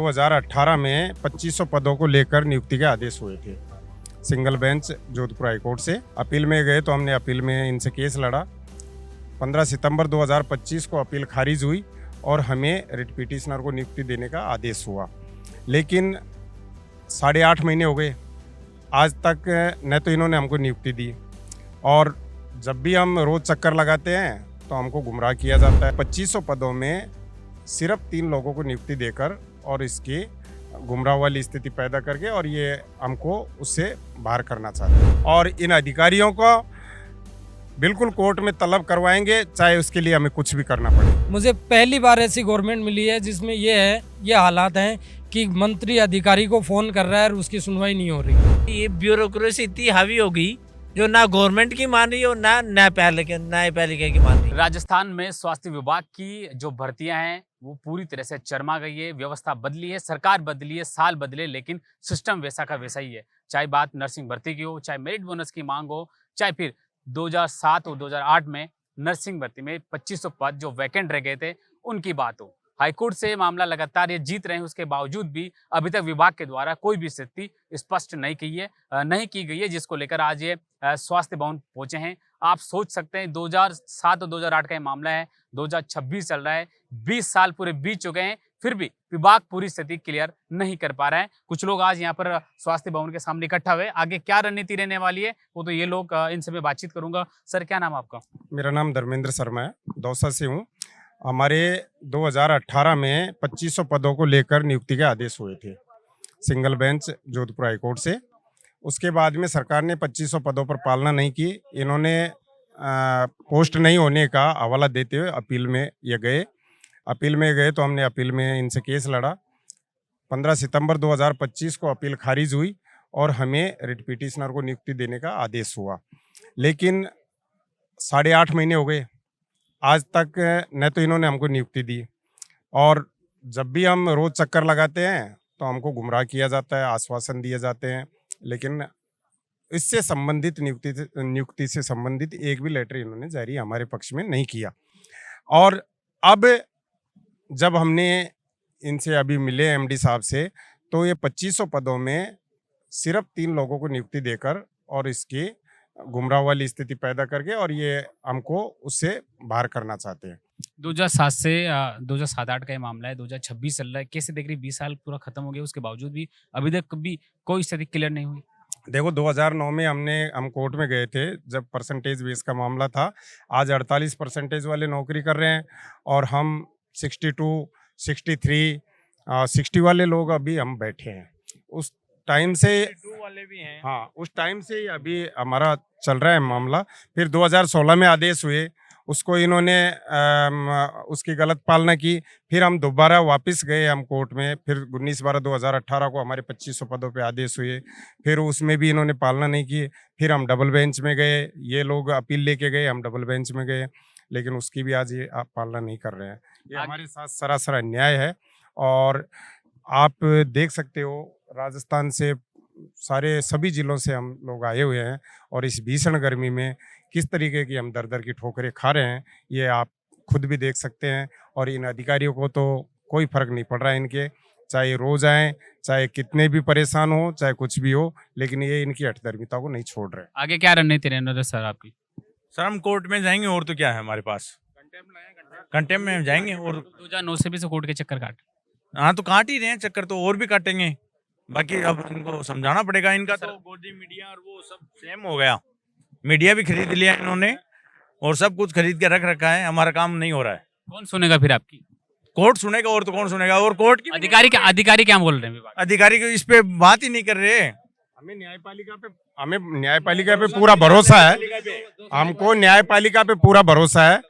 2018 में 2500 पदों को लेकर नियुक्ति के आदेश हुए थे। सिंगल बेंच जोधपुर हाईकोर्ट से अपील में गए तो हमने अपील में इनसे केस लड़ा। 15 सितंबर 2025 को अपील खारिज हुई और हमें रिट पिटिशनर को नियुक्ति देने का आदेश हुआ, लेकिन 8.5 महीने हो गए, आज तक न तो इन्होंने हमको नियुक्ति दी और जब भी हम रोज़ चक्कर लगाते हैं तो हमको गुमराह किया जाता है। 2500 पदों में सिर्फ 3 लोगों को नियुक्ति देकर और इसकी गुमराह वाली स्थिति पैदा करके और ये हमको उससे बाहर करना चाहते हैं और इन अधिकारियों को बिल्कुल कोर्ट में तलब करवाएंगे, चाहे उसके लिए हमें कुछ भी करना पड़े। मुझे पहली बार ऐसी गवर्नमेंट मिली है जिसमें ये हालात हैं कि मंत्री अधिकारी को फोन कर रहा है और उसकी सुनवाई नहीं हो रही। ये ब्यूरोक्रेसी इतनी हावी हो गई जो ना गवर्नमेंट की मान रही और ना न्यायपालिका की मान रही। राजस्थान में स्वास्थ्य विभाग की जो भर्तियां हैं वो पूरी तरह से चरमा गई है। व्यवस्था बदली है, सरकार बदली है, साल बदले, लेकिन सिस्टम वैसा का वैसा ही है। चाहे बात नर्सिंग भर्ती की हो, चाहे मेरिट बोनस की मांग हो, चाहे फिर 2007 और 2008 में नर्सिंग भर्ती में 2500 पद जो वैकेंट रह गए थे उनकी बात हो। हाईकोर्ट से मामला लगातार ये जीत रहे हैं, उसके बावजूद भी अभी तक विभाग के द्वारा कोई भी स्थिति स्पष्ट नहीं की गई है, जिसको लेकर आज ये स्वास्थ्य भवन पहुंचे हैं। आप सोच सकते हैं 2007 और 2008 का ये मामला है, 2026 चल रहा है, 20 साल पूरे बीत चुके हैं, फिर भी विभाग पूरी स्थिति क्लियर नहीं कर पा रहा है। कुछ लोग आज यहाँ पर स्वास्थ्य भवन के सामने इकट्ठा हुए, आगे क्या रणनीति रहने वाली है वो तो ये लोग, इनसे मैं बातचीत करूंगा। सर, क्या नाम आपका? मेरा नाम धर्मेंद्र शर्मा है, दौसा से हूँ। हमारे 2018 में 2500 पदों को लेकर नियुक्ति के आदेश हुए थे सिंगल बेंच जोधपुर हाईकोर्ट से। उसके बाद में सरकार ने 2500 पदों पर पालना नहीं की। इन्होंने पोस्ट नहीं होने का हवाला देते हुए अपील में गए तो हमने अपील में इनसे केस लड़ा। 15 सितंबर 2025 को अपील खारिज हुई और हमें रिट पिटिशनर को नियुक्ति देने का आदेश हुआ, लेकिन 8.5 महीने हो गए, आज तक न तो इन्होंने हमको नियुक्ति दी और जब भी हम रोज़ चक्कर लगाते हैं तो हमको गुमराह किया जाता है, आश्वासन दिए जाते हैं, लेकिन इससे संबंधित नियुक्ति से संबंधित एक भी लेटर इन्होंने जारी हमारे पक्ष में नहीं किया। और अब जब हमने इनसे अभी मिले एमडी साहब से, तो ये 2500 पदों में सिर्फ 3 लोगों को नियुक्ति देकर और इसकी गुमराह वाली स्थिति पैदा करके और ये हमको उससे बाहर करना चाहते हैं। 2007 से 2007-8 का ये मामला है, 2026 चल रहा है। कैसे देख रही, 20 साल पूरा खत्म हो गया, उसके बावजूद भी अभी तक भी कोई स्थिति क्लियर नहीं हुई? देखो, 2009 में हम कोर्ट में गए थे जब परसेंटेज बेस का मामला था। आज 48% वाले नौकरी कर रहे हैं और हम 62, 63, 60 वाले लोग अभी हम बैठे हैं। उस टाइम से वाले भी हैं। हाँ, उस टाइम से अभी हमारा चल रहा है मामला। फिर 2016 में आदेश हुए, उसको इन्होंने उसकी गलत पालना की। फिर हम दोबारा वापस गए हम कोर्ट में, फिर 19/12/2018 को हमारे 2500 पदों पे आदेश हुए, फिर उसमें भी इन्होंने पालना नहीं की। फिर हम डबल बेंच में गए, ये लोग अपील लेके गए, हम डबल बेंच में गए, लेकिन उसकी भी आज ये आप पालना नहीं कर रहे हैं। ये हमारे साथ सरासर अन्याय है। और आप देख सकते हो राजस्थान से सभी जिलों से हम लोग आए हुए हैं और इस भीषण गर्मी में किस तरीके की हम दर की ठोकरें खा रहे हैं, ये आप खुद भी देख सकते हैं। और इन अधिकारियों को तो कोई फर्क नहीं पड़ रहा है इनके, चाहे रोज आए, चाहे कितने भी परेशान हो, चाहे कुछ भी हो, लेकिन ये इनकी हठधर्मिता को नहीं छोड़ रहे। आगे क्या रणनीति रहने वाली सर आपकी? सर, हम कोर्ट में जाएंगे और तो क्या है हमारे पास, कंटेम्प्ट में जाएंगे। और 2009 से भी से कोर्ट के चक्कर काट। हाँ, तो काट ही रहे हैं चक्कर, तो और भी काटेंगे। बाकी अब इनको समझाना पड़ेगा। इनका तो गोदी मीडिया और वो सब सेम हो गया, मीडिया भी खरीद लिया इन्होंने और सब कुछ खरीद के रख रखा है। हमारा काम नहीं हो रहा है। कौन सुनेगा फिर आपकी? कोर्ट सुनेगा, और तो कौन सुनेगा। और कोर्ट की अधिकारी क्या बोल रहे हैं? अधिकारी को इस पे बात ही नहीं कर रहे। हमें न्यायपालिका पे पूरा भरोसा है, हमको न्यायपालिका पे पूरा भरोसा है।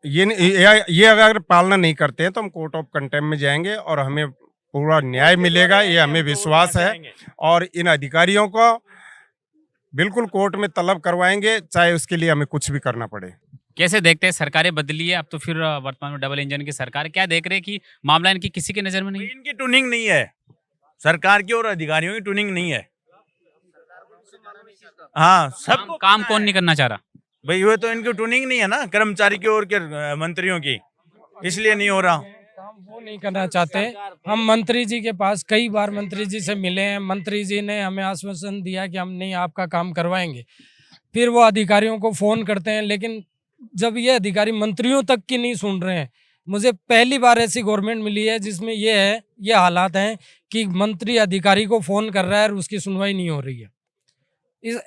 ये अगर पालना नहीं करते हैं तो हम कोर्ट ऑफ कंटेम्प्ट में जाएंगे और हमें पूरा न्याय मिलेगा, ये हमें विश्वास है। और इन अधिकारियों को बिल्कुल कोर्ट में तलब करवाएंगे, चाहे उसके लिए हमें कुछ भी करना पड़े। कैसे देखते हैं, सरकारें बदली है, अब तो फिर वर्तमान में डबल इंजन की सरकार, क्या देख रहे हैं कि मामला इनकी किसी की नजर में नहीं? इनकी ट्यूनिंग नहीं है, सरकार की और अधिकारियों की ट्यूनिंग नहीं है। हाँ, सब काम कौन नहीं करना चाह रहा भाई? वो तो इनकी ट्यूनिंग नहीं है ना, कर्मचारी की और के मंत्रियों की, इसलिए नहीं हो रहा। वो नहीं करना चाहते। हम मंत्री जी के पास कई बार मंत्री जी से मिले हैं, मंत्री जी ने हमें आश्वासन दिया कि हम नहीं आपका काम करवाएंगे। फिर वो अधिकारियों को फ़ोन करते हैं, लेकिन जब ये अधिकारी मंत्रियों तक की नहीं सुन रहे हैं। मुझे पहली बार ऐसी गवर्नमेंट मिली है जिसमें ये हालात हैं कि मंत्री अधिकारी को फ़ोन कर रहा है और उसकी सुनवाई नहीं हो रही है।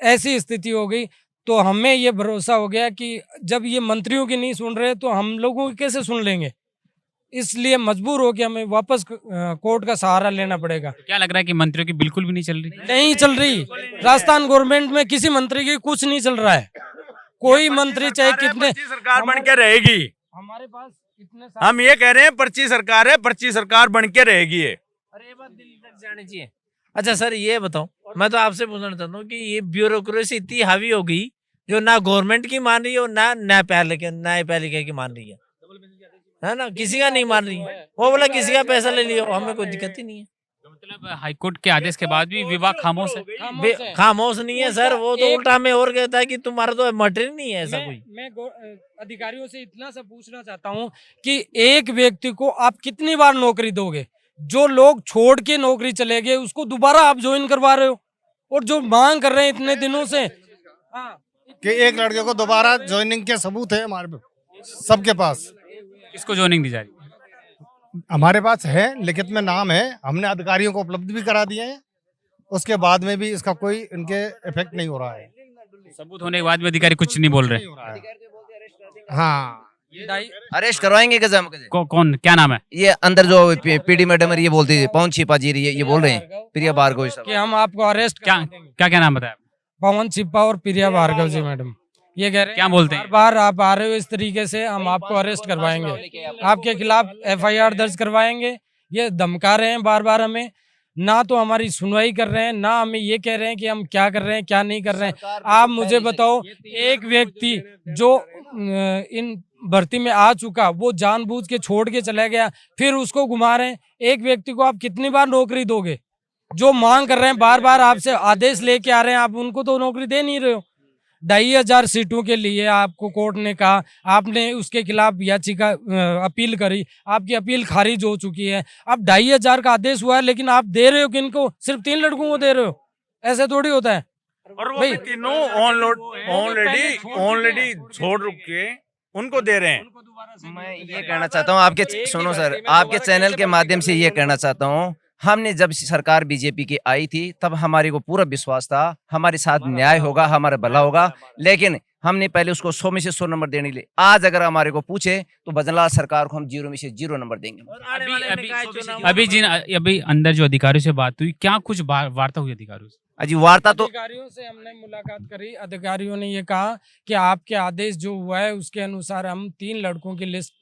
ऐसी स्थिति हो गई, तो हमें ये भरोसा हो गया कि जब ये मंत्रियों की नहीं सुन रहे तो हम लोगों की कैसे सुन लेंगे। इसलिए मजबूर हो के हमें वापस कोर्ट का सहारा लेना पड़ेगा। क्या लग रहा है कि मंत्रियों की बिल्कुल भी नहीं चल रही? नहीं चल रही। राजस्थान गवर्नमेंट में किसी मंत्री की कुछ नहीं चल रहा है। कोई मंत्री चाहे कितने सरकार बन के रहेगी। हमारे पास इतने हम ये कह रहे हैं पर्ची सरकार है, पर्ची सरकार बन के रहेगी ये। अरे ये बात दिल्ली तक जानी चाहिए। अच्छा सर ये बताओ, मैं तो आपसे पूछना चाहता हूँ कि ये ब्यूरोक्रेसी इतनी हावी हो गई जो ना गवर्नमेंट की मान रही है और ना न्यायपालिका की मान रही है ना, किसी का नहीं मान रही है। वो बोला किसी का पैसा ले लियो, हमें कोई दिक्कत ही नहीं है। मतलब हाईकोर्ट के आदेश के बाद भी विभाग खामोश है। खामोश नहीं है सर, वो तो उल्टा में और कहता है कि तुम्हारा तो मटर नहीं है ऐसा कोई। मैं अधिकारियों से इतना सा पूछना चाहता हूँ कि एक व्यक्ति को आप कितनी बार नौकरी दोगे? जो लोग छोड़ के नौकरी चले गए उसको दोबारा आप ज्वाइन करवा रहे हो, और जो मांग कर रहे हैं इतने दिनों से कि एक लड़के को दोबारा ज्वाइनिंग के सबूत है हमारे सबके पास। किसको ज्वाइनिंग दी जा रही है? हमारे पास है, लिखित में नाम है, हमने अधिकारियों को उपलब्ध भी करा दिए हैं। उसके बाद में भी इसका कोई इनके इफेक्ट नहीं हो रहा है। सबूत होने के बाद भी अधिकारी कुछ नहीं बोल रहे। हाँ, अरेस्ट करवाएंगे कैसे? कौन, क्या नाम है? ये अंदर जो पीडी मैडम ये बोलती है पवन छिपा जी ये बोल रहे हैं प्रिया भार्गव कि हम आपको अरेस्ट क्या नाम बताया? पवन छिपा और प्रिया भार्गव जी मैडम ये कह रहे हैं क्या बोलते हैं? बार आप आ रहे हो इस तरीके से, हम आपको अरेस्ट करवाएंगे, आपके खिलाफ FIR दर्ज करवाएंगे। ये धमका रहे हैं बार बार हमें, ना तो हमारी सुनवाई कर रहे हैं, ना हमें ये कह रहे हैं कि हम क्या कर रहे हैं क्या नहीं कर रहे हैं। आप मुझे बताओ, एक व्यक्ति जो इन भर्ती में आ चुका वो जानबूझ के छोड़ के चला गया, फिर उसको घुमा रहे हैं। एक व्यक्ति को आप कितनी बार नौकरी दोगे? जो मांग कर रहे हैं बार बार आपसे आदेश लेके आ रहे हैं, आप उनको तो नौकरी दे नहीं रहे हो। 2500 सीटों के लिए आपको कोर्ट ने कहा, आपने उसके खिलाफ याचिका अपील करी, आपकी अपील खारिज हो चुकी है। अब 2500 का आदेश हुआ है, लेकिन आप दे रहे हो किनको? सिर्फ 3 लड़कों को दे रहे हो। ऐसे थोड़ी होता है। और वो तीनों ऑलरेडी छोड़ रुक के उनको दे रहे हैं। मैं ये कहना चाहता हूँ आपके, सुनो सर, आपके चैनल के माध्यम से ये कहना चाहता हूँ, हमने जब सरकार बीजेपी की आई थी तब हमारे को पूरा विश्वास था हमारे साथ न्याय होगा, हमारा भला होगा, लेकिन हमने पहले उसको 100 में से 100 नंबर देने लिए। आज अगर हमारे को पूछे तो भजनलाल सरकार को हम 0 में से 0 नंबर देंगे। अभी अंदर जो अधिकारियों से बात हुई, क्या कुछ वार्ता हुई अधिकारियों से? अजी वार्ता तो अधिकारियों से हमने मुलाकात करी। अधिकारियों ने ये कहा कि आपके आदेश जो हुआ है उसके अनुसार हम 3 लड़कों की लिस्ट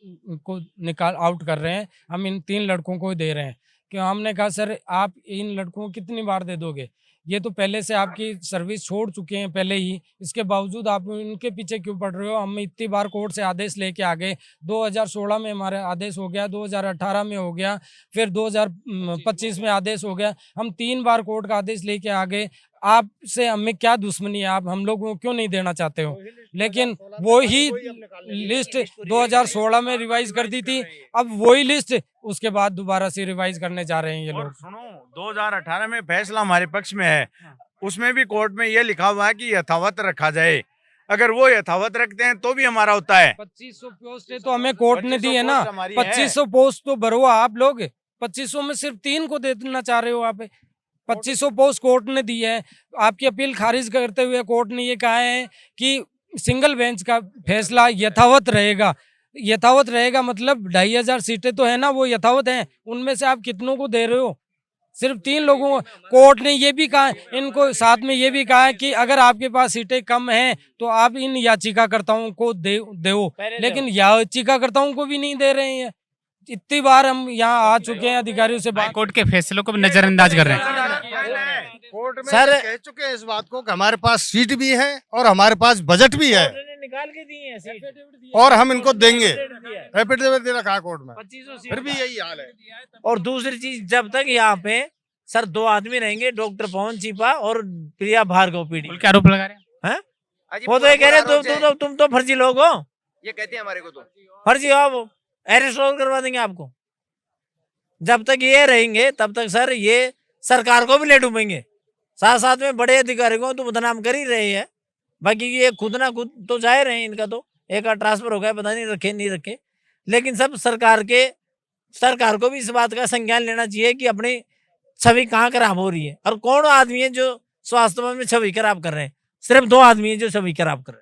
को निकाल आउट कर रहे हैं, हम इन 3 लड़कों को दे रहे हैं। कि हमने कहा सर आप इन लड़कों को कितनी बार दे दोगे? ये तो पहले से आपकी सर्विस छोड़ चुके हैं पहले ही, इसके बावजूद आप उनके पीछे क्यों पड़ रहे हो? हम इतनी बार कोर्ट से आदेश लेके आ गए। 2016 में हमारा आदेश हो गया, 2018 में हो गया, फिर 2025 में आदेश हो गया। हम 3 बार कोर्ट का आदेश लेके आ गए। आपसे हमें क्या दुश्मनी है? आप हम लोगों को क्यों नहीं देना चाहते हो? लेकिन वो ही लिस्ट 2016 में रिवाइज कर दी थी, अब वही लिस्ट उसके बाद दोबारा से रिवाइज करने जा रहे हैं ये लोग। सुनो, 2018 में फैसला हमारे पक्ष में है, उसमें भी कोर्ट में ये लिखा हुआ है कि यथावत रखा जाए। अगर वो यथावत रखते हैं तो भी हमारा होता है। 2500 पोस्ट तो हमें कोर्ट ने दी है ना, 2500 पोस्ट तो भरो आप लोग। 2500 में सिर्फ 3 को देना चाह रहे हो आप। 2500 पोस्ट कोर्ट ने दी है। आपकी अपील खारिज करते हुए कोर्ट ने ये कहा है कि सिंगल बेंच का फैसला यथावत रहेगा। यथावत रहेगा मतलब 2500 सीटें तो है ना, वो यथावत हैं। उनमें से आप कितनों को दे रहे हो? सिर्फ 3 लोगों को। कोर्ट ने ये भी कहा, इनको साथ में ये भी कहा है कि अगर आपके पास सीटें कम हैं तो आप इन याचिकाकर्ताओं को दो, लेकिन याचिकाकर्ताओं को भी नहीं दे रहे हैं। इतनी बार हम यहाँ आ चुके हैं अधिकारियों से बात। कोर्ट के फैसलों को नजरअंदाज कर रहे हैं। कोर्ट में सर कह चुके हैं इस बात को कि हमारे पास सीट भी है और हमारे पास बजट भी है, निकाल के दिए हैं सीट। और हम इनको देंगे। एफिडेविट दे रखा है कोर्ट में, 2500 सीट फिर भी यही हाल है। और दूसरी चीज, जब तक यहाँ पे सर 2 आदमी रहेंगे, डॉक्टर पवन छिपा और प्रिया भार्गव पीडी, क्या आरोप लगा रहे हैं? वो तो ये कह रहे तुम तो फर्जी लोग हो, ये कहते हैं हमारे को तो फर्जी हो, आप अरेस्ट करवा देंगे आपको। जब तक ये रहेंगे तब तक सर ये सरकार को भी ले डूबेंगे, साथ साथ में बड़े अधिकारियों को तो बदनाम कर ही रहे हैं। बाकी ये खुद ना खुद तो जा रहे हैं, इनका तो एक का ट्रांसफर हो गया, पता नहीं रखे नहीं रखे। लेकिन सब सरकार को भी इस बात का संज्ञान लेना चाहिए कि अपनी छवि कहाँ खराब हो रही है और कौन आदमी है जो स्वास्थ्य में छवि खराब कर रहे हैं। सिर्फ 2 आदमी है जो छवि खराब कर रहे हैं।